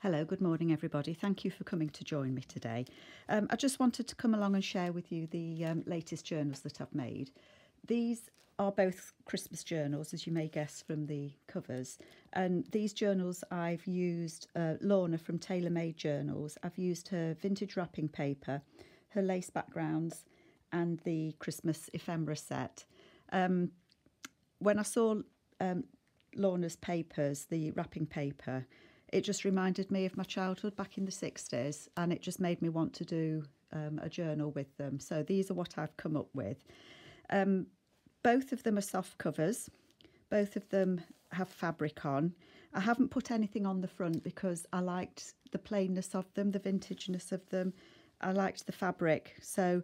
Hello, good morning everybody. Thank you for coming to join me today. I just wanted to come along and share with you the latest journals that I've made. These are both Christmas journals, as you may guess from the covers. And these journals I've used Lorna from Tailor Made Journals. I've used her vintage wrapping paper, her lace backgrounds and the Christmas ephemera set. When I saw Lorna's papers, the wrapping paper, it just reminded me of my childhood back in the 60s, and it just made me want to do a journal with them. So these are what I've come up with. Both of them are soft covers. Both of them have fabric on. I haven't put anything on the front because I liked the plainness of them, the vintageness of them. I liked the fabric. So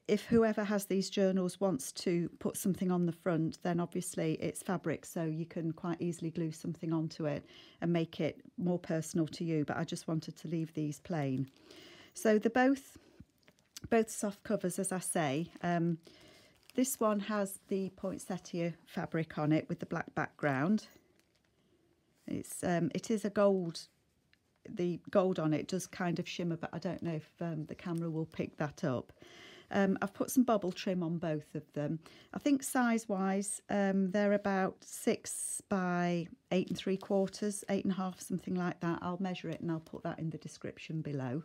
if whoever has these journals wants to put something on the front, then obviously it's fabric, so you can quite easily glue something onto it and make it more personal to you. But I just wanted to leave these plain. So they're both soft covers, as I say. This one has the poinsettia fabric on it with the black background. It is a gold. The gold on it does kind of shimmer, but I don't know if the camera will pick that up. I've put some bobble trim on both of them. I think size-wise, they're about 6 by 8 3/4, 8 1/2, something like that. I'll measure it and I'll put that in the description below.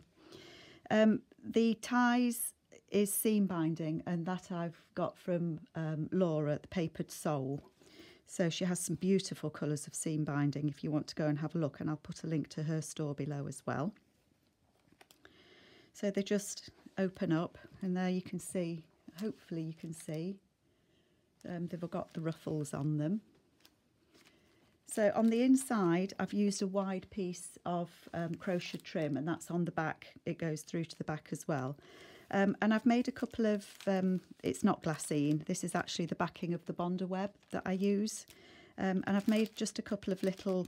The ties is seam binding, and that I've got from Laura, the Papered Soul. So she has some beautiful colours of seam binding if you want to go and have a look, and I'll put a link to her store below as well. So they just open up, and there you can see, hopefully you can see, they've got the ruffles on them. So on the inside I've used a wide piece of crochet trim, and that's on the back. It goes through to the back as well. And I've made a couple of, it's not glassine, this is actually the backing of the Bonder web that I use. And I've made just a couple of little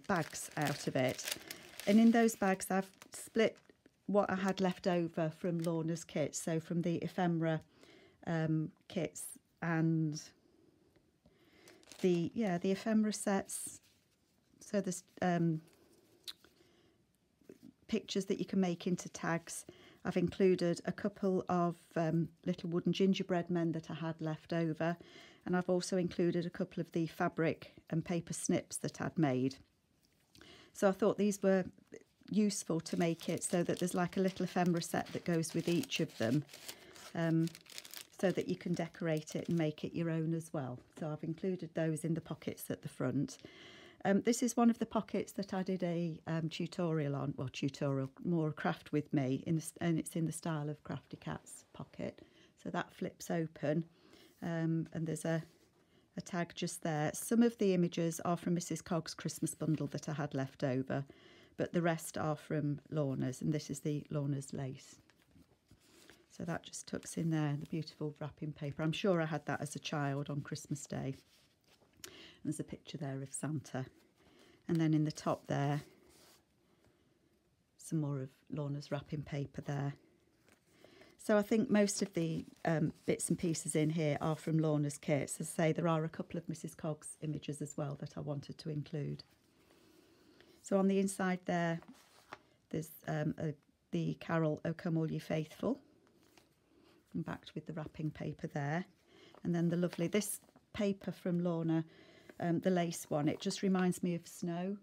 bags out of it. And in those bags I've split what I had left over from Lorna's kit, so from the ephemera kits and the ephemera sets. So there's pictures that you can make into tags. I've included a couple of little wooden gingerbread men that I had left over, and I've also included a couple of the fabric and paper snips that I'd made. So I thought these were useful to make it so that there's like a little ephemera set that goes with each of them, so that you can decorate it and make it your own as well. So I've included those in the pockets at the front. This is one of the pockets that I did a tutorial on, well, more craft with me, and it's in the style of Crafty Cat's pocket. So that flips open, and there's a tag just there. Some of the images are from Mrs. Cogg's Christmas bundle that I had left over, but the rest are from Lorna's, and this is the Lorna's lace. So that just tucks in there, the beautiful wrapping paper. I'm sure I had that as a child on Christmas Day. And there's a picture there of Santa. And then in the top there, some more of Lorna's wrapping paper there. So I think most of the bits and pieces in here are from Lorna's kits. As I say, there are a couple of Mrs. Cogg's images as well that I wanted to include. So on the inside there, there's the carol "O Come All Ye Faithful," and backed with the wrapping paper there. And then the lovely, this paper from Lorna, the lace one, it just reminds me of snow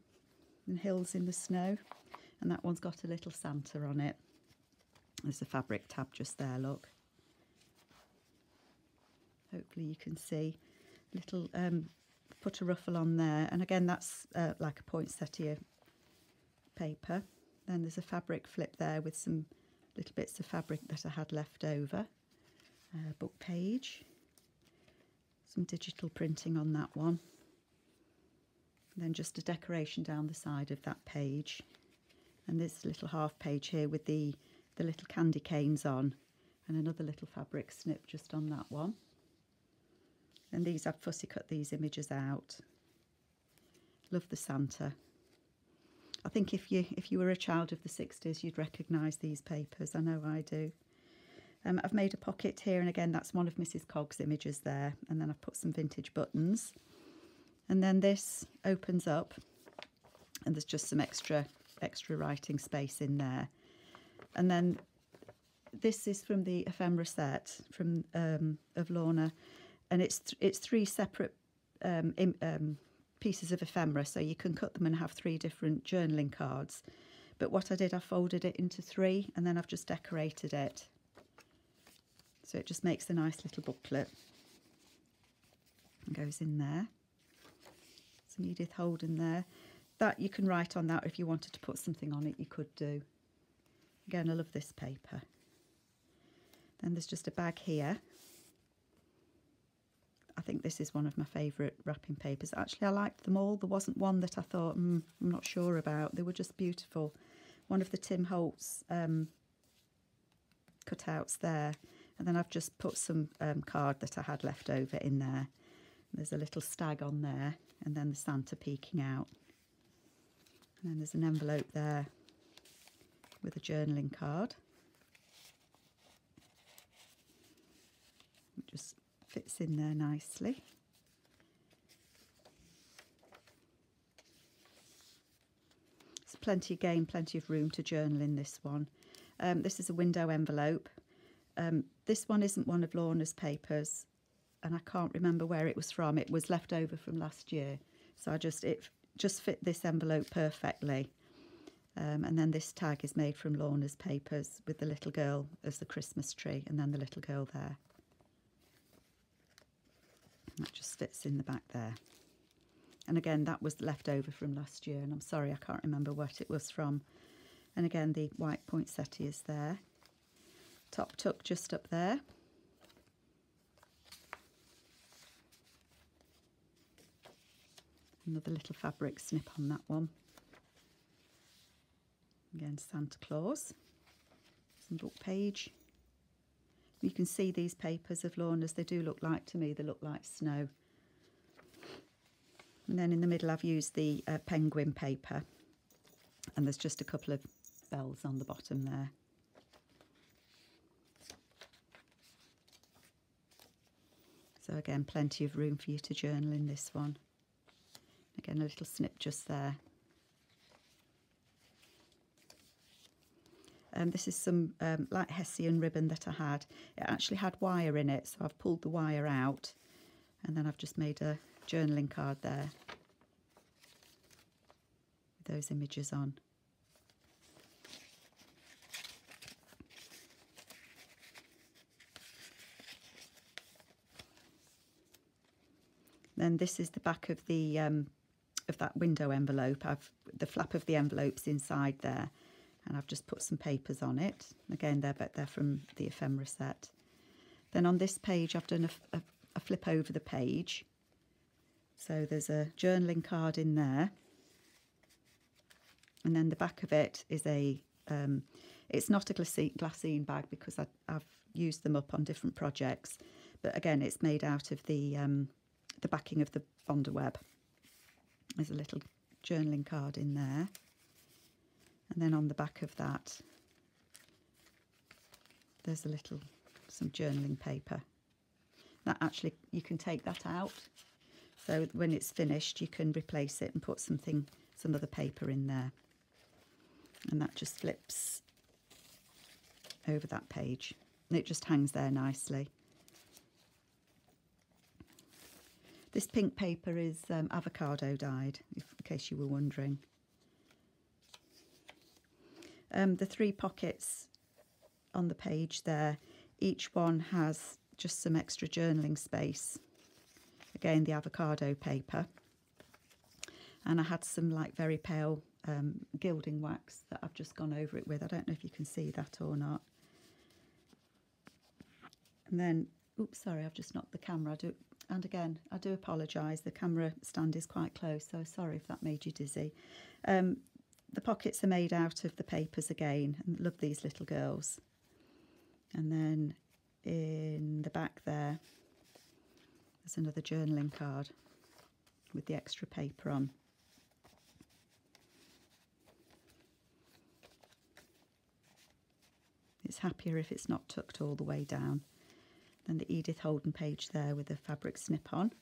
and hills in the snow. And that one's got a little Santa on it. There's a fabric tab just there, look. Hopefully you can see. Little, put a ruffle on there. And again, that's like a poinsettia paper. Then there's a fabric flip there with some little bits of fabric that I had left over. Book page. Some digital printing on that one. And then just a decoration down the side of that page. And this little half page here with the little candy canes on, and another little fabric snip just on that one. And these, I've fussy cut these images out. Love the Santa. I think if you were a child of the 60s, you'd recognise these papers. I know I do. I've made a pocket here, and again that's one of Mrs. Cogg's images there, and then I've put some vintage buttons. And then this opens up, and there's just some extra writing space in there. And then this is from the ephemera set from of Lorna, and it's 3 separate pieces of ephemera, so you can cut them and have 3 different journaling cards. But what I did, I folded it into 3, and then I've just decorated it. So it just makes a nice little booklet. And goes in there. Some Edith Holden there. That you can write on that. If you wanted to put something on it, you could do. Again, I love this paper. Then there's just a bag here. I think this is one of my favourite wrapping papers. Actually, I liked them all. There wasn't one that I thought, I'm not sure about. They were just beautiful. One of the Tim Holtz cutouts there. And then I've just put some card that I had left over in there. There's a little stag on there, and then the Santa peeking out. And then there's an envelope there with a journaling card. It just fits in there nicely. There's plenty of room to journal in this one. This is a window envelope. This one isn't one of Lorna's papers, and I can't remember where it was from. It was left over from last year, so it just fit this envelope perfectly. And then this tag is made from Lorna's papers with the little girl as the Christmas tree, and then the little girl there. That just fits in the back there. And again, that was left over from last year, and I'm sorry, I can't remember what it was from. And again, the white poinsettia is there. Top tuck just up there. Another little fabric snip on that one. Again, Santa Claus. Some book page. You can see these papers of Lorna's, they do look like, to me, they look like snow. And then in the middle I've used the penguin paper, and there's just a couple of bells on the bottom there. So again, plenty of room for you to journal in this one. Again, a little snip just there. This is some light Hessian ribbon that I had. It actually had wire in it, so I've pulled the wire out, and then I've just made a journaling card there with those images on. Then this is the back of the of that window envelope. The flap of the envelope's inside there, and I've just put some papers on it. Again, they're from the ephemera set. Then on this page, I've done a flip over the page. So there's a journaling card in there, and then the back of it is it's not a glassine bag because I've used them up on different projects, but again, it's made out of the backing of the Bondaweb. There's a little journaling card in there. And then on the back of that, there's some journaling paper. That actually, you can take that out. So when it's finished, you can replace it and put some other paper in there. And that just flips over that page. And it just hangs there nicely. This pink paper is avocado dyed, in case you were wondering. The 3 pockets on the page there, each one has just some extra journaling space. Again, the avocado paper. And I had some like very pale gilding wax that I've just gone over it with. I don't know if you can see that or not. And then, oops, sorry, I've just knocked the camera. And again, I do apologise, the camera stand is quite close, so sorry if that made you dizzy. The pockets are made out of the papers again, and love these little girls. And then in the back there, there's another journaling card with the extra paper on. It's happier if it's not tucked all the way down. Then the Edith Holden page there with the fabric snip on.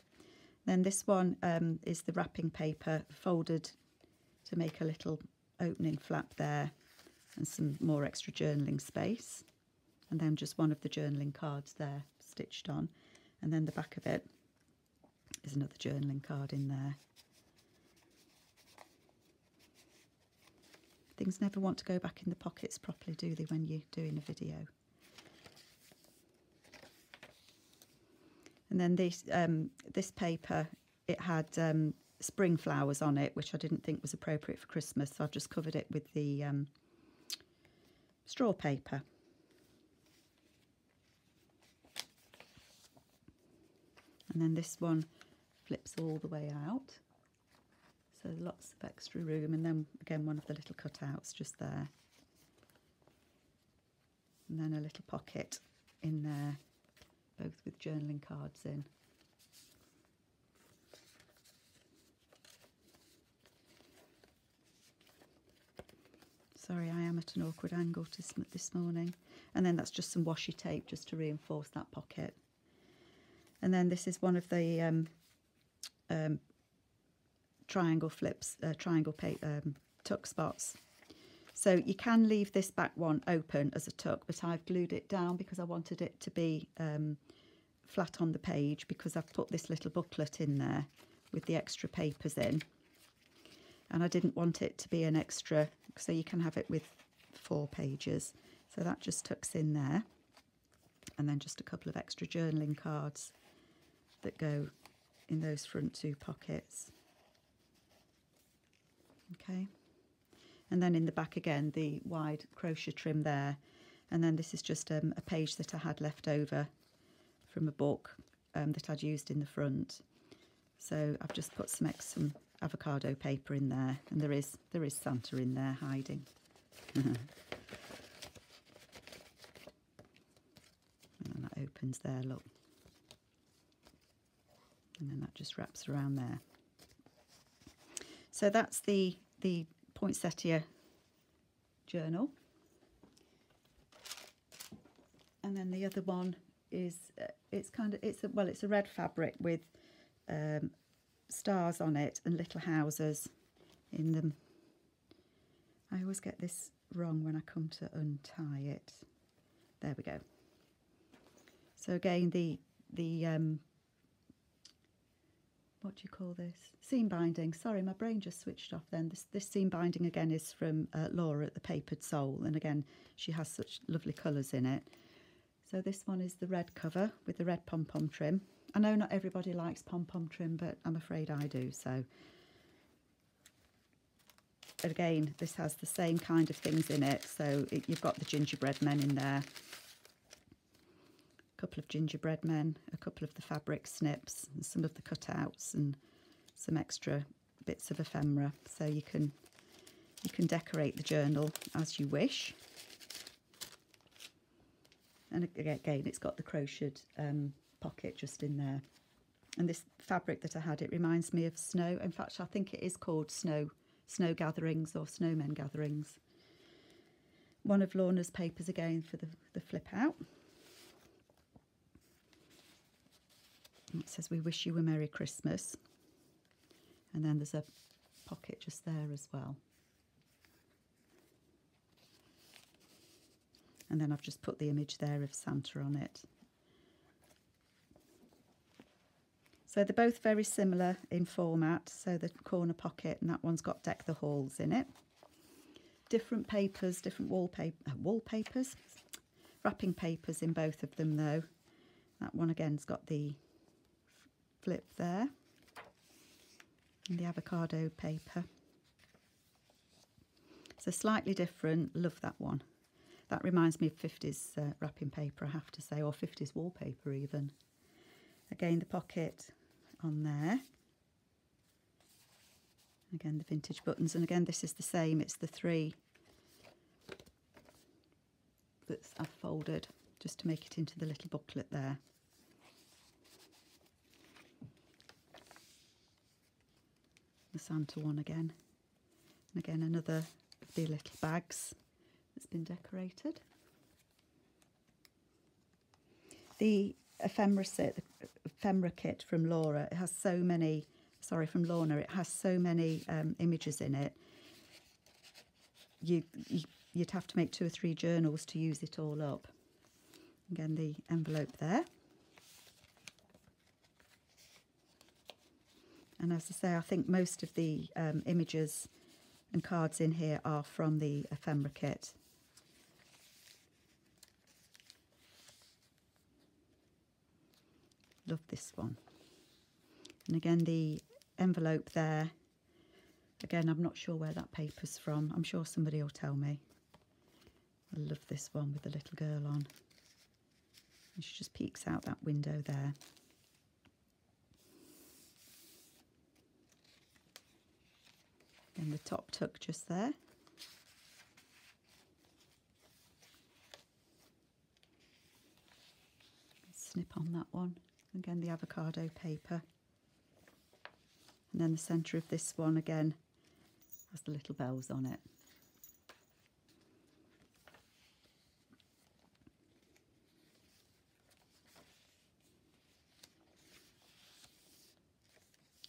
Then this one is the wrapping paper folded to make a little opening flap there and some more extra journaling space. And then just one of the journaling cards there stitched on. And then the back of it is another journaling card in there. Things never want to go back in the pockets properly, do they, when you're doing a video? And then this paper, it had spring flowers on it, which I didn't think was appropriate for Christmas, so I've just covered it with the straw paper. And then this one flips all the way out, so lots of extra room, and then again one of the little cutouts just there, and then a little pocket in there, both with journaling cards in. Sorry, I am at an awkward angle this morning. And then that's just some washi tape just to reinforce that pocket. And then this is one of the triangle flips, tuck spots. So you can leave this back one open as a tuck, but I've glued it down because I wanted it to be flat on the page, because I've put this little booklet in there with the extra papers in. And I didn't want it to be an extra, so you can have it with 4 pages. So that just tucks in there. And then just a couple of extra journaling cards that go in those front 2 pockets. Okay. And then in the back again, the wide crochet trim there. And then this is just a page that I had left over from a book that I'd used in the front. So I've just put some avocado paper in there, and there is Santa in there hiding. And then that opens there, look. And then that just wraps around there. So that's the poinsettia journal. And then the other one is it's a red fabric with stars on it and little houses in them. I always get this wrong when I come to untie it. There we go. So again, the what do you call this? Seam binding. Sorry, my brain just switched off then. This seam binding again is from Laura at the Papered Soul, and again she has such lovely colours in it. So this one is the red cover with the red pom-pom trim. I know not everybody likes pom-pom trim, but I'm afraid I do. So again, this has the same kind of things in it. So you've got the gingerbread men in there, a couple of gingerbread men, a couple of the fabric snips, and some of the cutouts, and some extra bits of ephemera. So you can decorate the journal as you wish. And again, it's got the crocheted pocket just in there. And this fabric that I had, it reminds me of snow. In fact, I think it is called snow gatherings or snowmen gatherings. One of Lorna's papers again for the flip out. It says, "We wish you a Merry Christmas." And then there's a pocket just there as well. And then I've just put the image there of Santa on it. So they're both very similar in format. So the corner pocket, and that one's got Deck the Halls in it. Different papers, different wallpapers, wrapping papers in both of them though. That one again's got the flip there, and the avocado paper. So slightly different. Love that one. That reminds me of 50s wrapping paper, I have to say, or 50s wallpaper even. Again, the pocket on there. Again, the vintage buttons. And again, this is the same. It's the 3 that I've folded just to make it into the little booklet there. The Santa one again. And again, another of the little bags that's been decorated. The ephemera kit from Laura, it has so many sorry, from Lorna. It has so many images in it. You'd have to make 2 or 3 journals to use it all up. Again, the envelope there. And as I say, I think most of the images and cards in here are from the ephemera kit. Love this one. And again, the envelope there. Again, I'm not sure where that paper's from. I'm sure somebody will tell me. I love this one with the little girl on. And she just peeks out that window there. And the top tuck just there. Snip on that one. Again, the avocado paper. And then the centre of this one again has the little bells on it.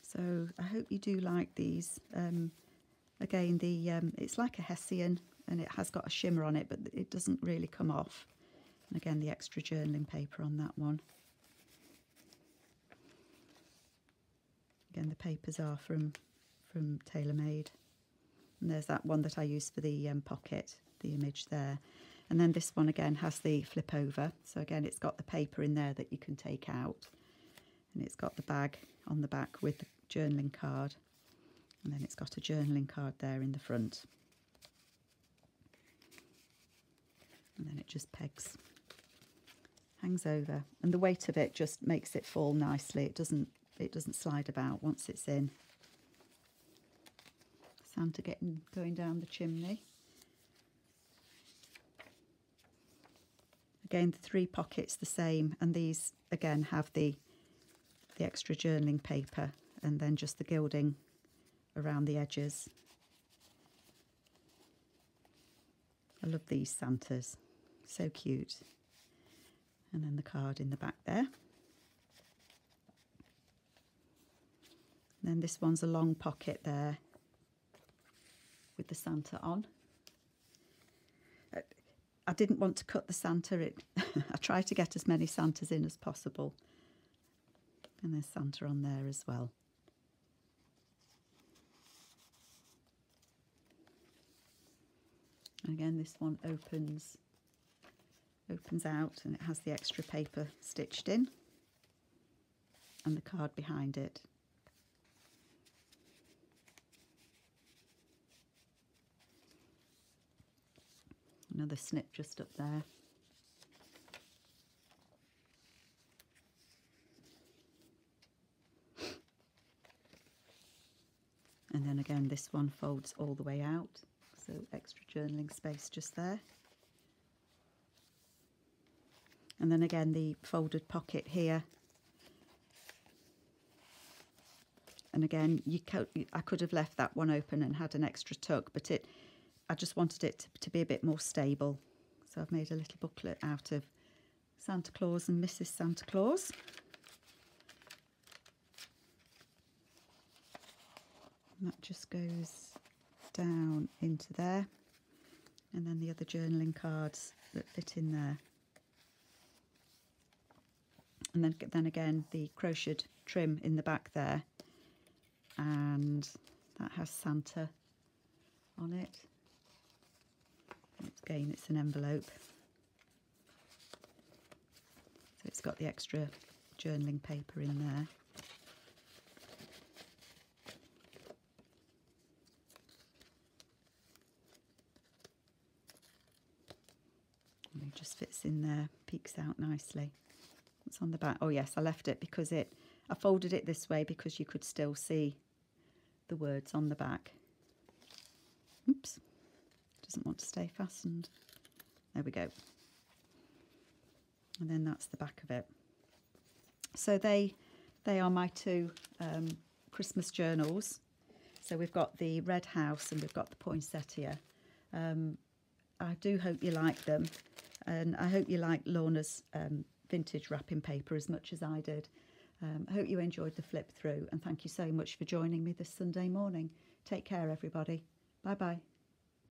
So I hope you do like these. Again, it's like a Hessian, and it has got a shimmer on it, but it doesn't really come off. And again, the extra journaling paper on that one. Again, the papers are from TaylorMade. And there's that one that I used for the pocket, the image there. And then this one again has the flip over. So again, it's got the paper in there that you can take out. And it's got the bag on the back with the journaling card. And then it's got a journaling card there in the front. And then it just pegs, hangs over. And the weight of it just makes it fall nicely. It doesn't slide about once it's in. Santa going down the chimney. Again, the 3 pockets the same, and these again have the extra journaling paper and then just the gilding around the edges. I love these Santas, so cute. And then the card in the back there. And then this one's a long pocket there with the Santa on. I didn't want to cut the Santa. I tried to get as many Santas in as possible. And there's Santa on there as well. And again, this one opens out, and it has the extra paper stitched in and the card behind it. Another snip just up there. And then again, this one folds all the way out, so extra journaling space just there. And then again, the folded pocket here. And again, I could have left that one open and had an extra tuck, but I just wanted it to be a bit more stable. So I've made a little booklet out of Santa Claus and Mrs. Santa Claus. And that just goes down into there. And then the other journaling cards that fit in there. And then again, the crocheted trim in the back there. And that has Santa on it. Again, it's an envelope. So it's got the extra journaling paper in there. And it just fits in there, peeks out nicely. What's on the back? Oh yes, I left it because I folded it this way because you could still see the words on the back. Oops. Doesn't want to stay fastened. There we go. And then that's the back of it. So they are my 2 Christmas journals. So we've got the Red House and we've got the Poinsettia. I do hope you like them, and I hope you like Lorna's vintage wrapping paper as much as I did. I hope you enjoyed the flip through, and thank you so much for joining me this Sunday morning. Take care, everybody. Bye bye.